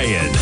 Brian.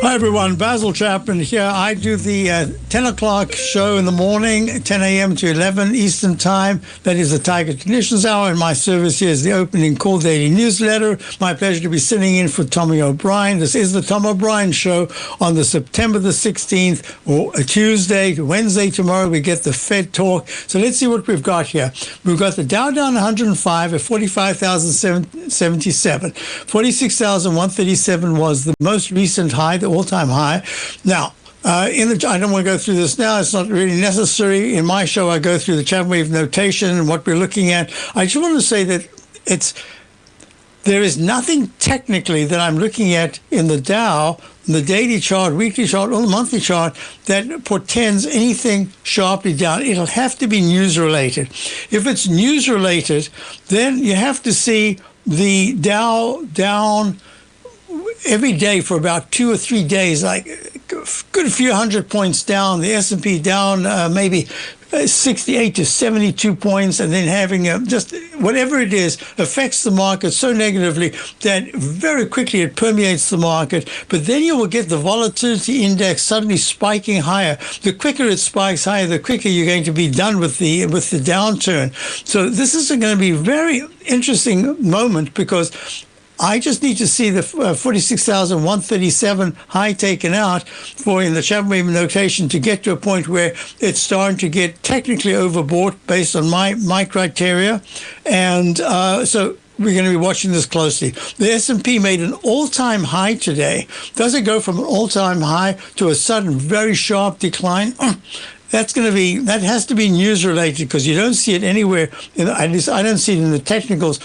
Hi everyone, Basil Chapman here. I do the 10 o'clock show in the morning, 10 a.m. to 11 Eastern Time. That is the Tiger Conditions Hour, and my service here is the opening call daily newsletter. My pleasure to be sitting in for Tommy O'Brien. This is the Tom O'Brien Show on the September the 16th, or a Tuesday to Wednesday tomorrow. We get the Fed talk. So let's see what we've got here. We've got the Dow down 105 at 45,077. 46,137 was the most recent high, the all-time high. Now, I don't want to go through this now. It's not really necessary. In my show, I go through the Chapman wave notation and what we're looking at. I just want to say that there is nothing technically that I'm looking at in the Dow, the daily chart, weekly chart, or the monthly chart that portends anything sharply down. It'll have to be news-related. If it's news-related, then you have to see the Dow down every day for about 2 or 3 days, like a good few hundred points down, the S&P down maybe 68 to 72 points, and then having just whatever it is affects the market so negatively that very quickly it permeates the market. But then you will get the volatility index suddenly spiking higher. The quicker it spikes higher, the quicker you're going to be done with the downturn. So this is going to be a very interesting moment, because I just need to see the 46,137 high taken out for in the Chapman wave notation to get to a point where it's starting to get technically overbought based on my criteria. And so we're going to be watching this closely. The S&P made an all-time high today. Does it go from an all-time high to a sudden very sharp decline? That has to be news related, because you don't see it anywhere. At least I don't see it in the technicals.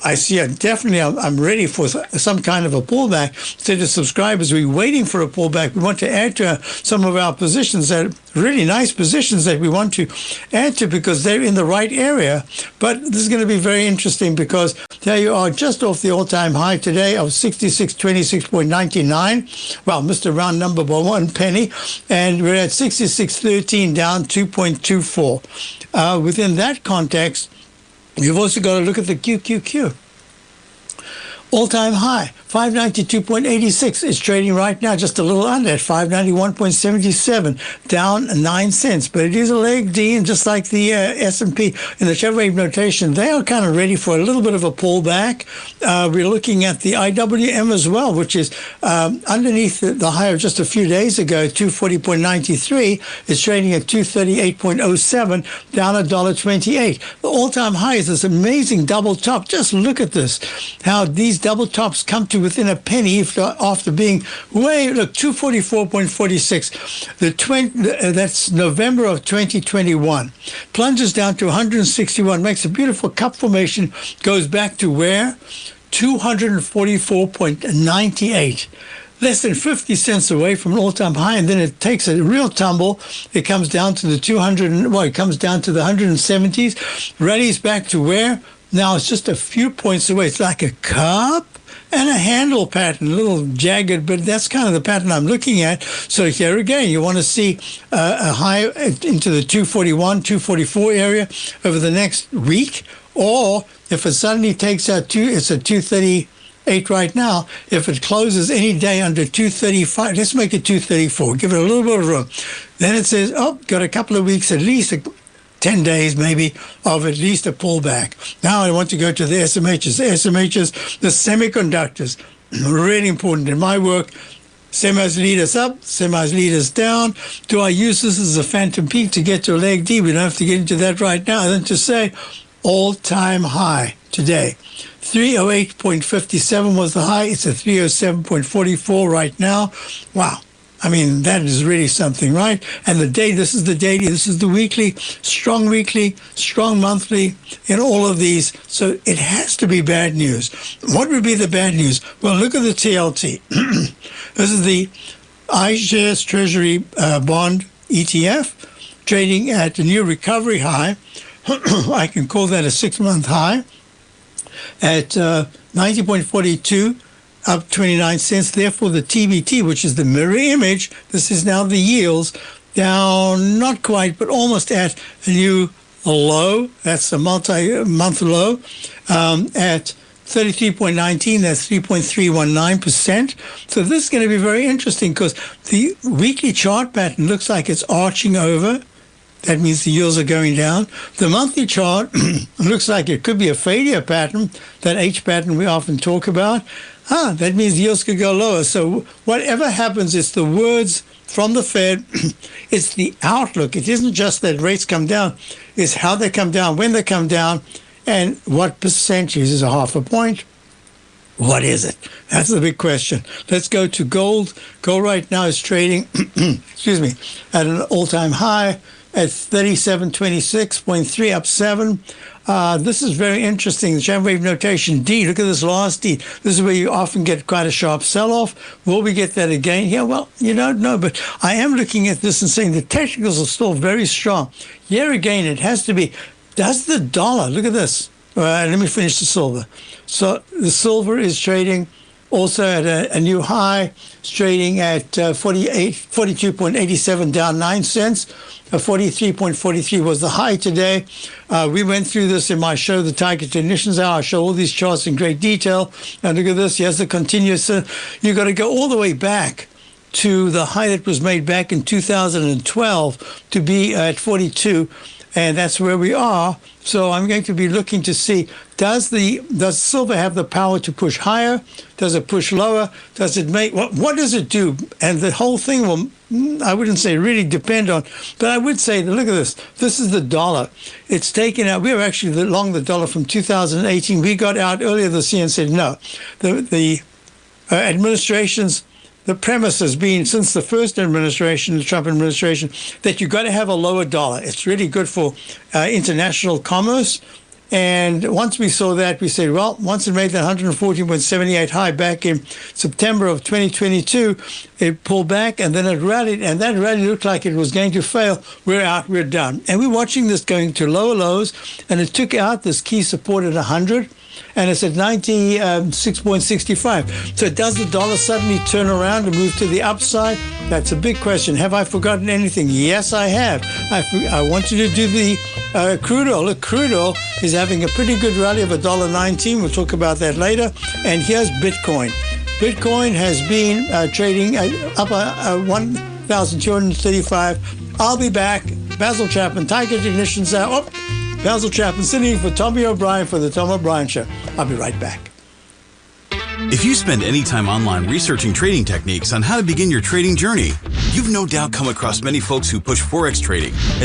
I see it definitely. I'm ready for some kind of a pullback. So the subscribers, we're waiting for a pullback. We want to add to some of our positions, that really nice positions that we want to add to, because they're in the right area. But this is going to be very interesting, because there you are, just off the all-time high today of 6626.99. Well, missed a round number by 1 penny, and we're at 6613, down 2.24. Within that context, you've also got to look at the QQQ. All-time high, 592.86 is trading right now just a little under at 591.77, down 9 cents. But it is a leg D, and just like the S&P in the Chapman wave notation, they are kind of ready for a little bit of a pullback. We're looking at the IWM as well, which is underneath the high of just a few days ago, 240.93. It's trading at 238.07, down $1.28. The all-time high is this amazing double top. Just look at this, how these double tops come to within a penny after being look, 244.46. That's November of 2021. Plunges down to 161, makes a beautiful cup formation, goes back to where? 244.98. Less than 50 cents away from an all-time high, and then it takes a real tumble. It comes down to the it comes down to the 170s, rallies back to where? Now it's just a few points away. It's like a cup and a handle pattern, a little jagged, but that's kind of the pattern I'm looking at. So here again, you want to see a high into the 241, 244 area over the next week, or if it suddenly takes out it's at 238 right now. If it closes any day under 235, let's make it 234. Give it a little bit of room. Then it says, got a couple of weeks at least, 10 days maybe, of at least a pullback. Now I want to go to the SMHs. The SMHs, the semiconductors, really important in my work. Semis lead us up, semis lead us down. Do I use this as a phantom peak to get to a leg D? We don't have to get into that right now. Then to say all-time high today. 308.57 was the high. It's at 307.44 right now. Wow. I mean, that is really something, right? And this is the daily, this is the weekly, strong monthly, in all of these. So it has to be bad news. What would be the bad news? Well, look at the TLT. This is the iShares Treasury Bond ETF, trading at a new recovery high. I can call that a 6-month high at 90.42. Up 29 cents. Therefore, the TBT, which is the mirror image, this is now the yields, down not quite, but almost at a new low. That's a multi-month low at 33.19, that's 3.319%. So this is going to be very interesting because the weekly chart pattern looks like it's arching over. That means the yields are going down. The monthly chart looks like it could be a failure pattern, that H pattern we often talk about. That means yields could go lower. So whatever happens, it's the words from the Fed. It's the outlook. It isn't just that rates come down. It's how they come down, when they come down, and what percentage is a half a point. What is it? That's the big question. Let's go to gold. Gold right now is trading, excuse me, at an all-time high at 3726.3, up 7. This is very interesting. The Chapman wave notation D. Look at this last D. This is where you often get quite a sharp sell-off. Will we get that again here? Well, you don't know, but I am looking at this and saying the technicals are still very strong. Here again, it has to be. Does the dollar, look at this. Let me finish the silver. So the silver is trading also at a new high. It's trading at 42.87, down 9 cents. 43.43 was the high today. We went through this in my show, The Target Technicians Hour. I show all these charts in great detail. And look at this. Here's the continuous. You've got to go all the way back to the high that was made back in 2012 to be at 42. And that's where we are. So I'm going to be looking to see, does silver have the power to push higher? Does it push lower? Does it make, what does it do? And the whole thing will, I wouldn't say really depend on, but I would say, look at this. This is the dollar. It's taken out. We were actually long the dollar from 2018. We got out earlier this year and said, no, the administration's, the premise has been since the first administration, the Trump administration, that you've got to have a lower dollar. It's really good for international commerce. And once we saw that, we said, well, once it made that 114.78 high back in September of 2022, it pulled back and then it rallied. And that rally looked like it was going to fail. We're out, we're done. And we're watching this going to lower lows. And it took out this key support at 100. And it's at 96.65. So does the dollar suddenly turn around and move to the upside? That's a big question. Have I forgotten anything? Yes, I have. I want you to do the crude oil. Look, crude oil is having a pretty good rally of $1.19. We'll talk about that later. And here's Bitcoin. Bitcoin has been trading up 1,235. I'll be back. Basil Chapman, Target Technicians Hour. Basil Chapman sitting for Tommy O'Brien for the Tom O'Brien Show. I'll be right back. If you spend any time online researching trading techniques on how to begin your trading journey, you've no doubt come across many folks who push Forex trading as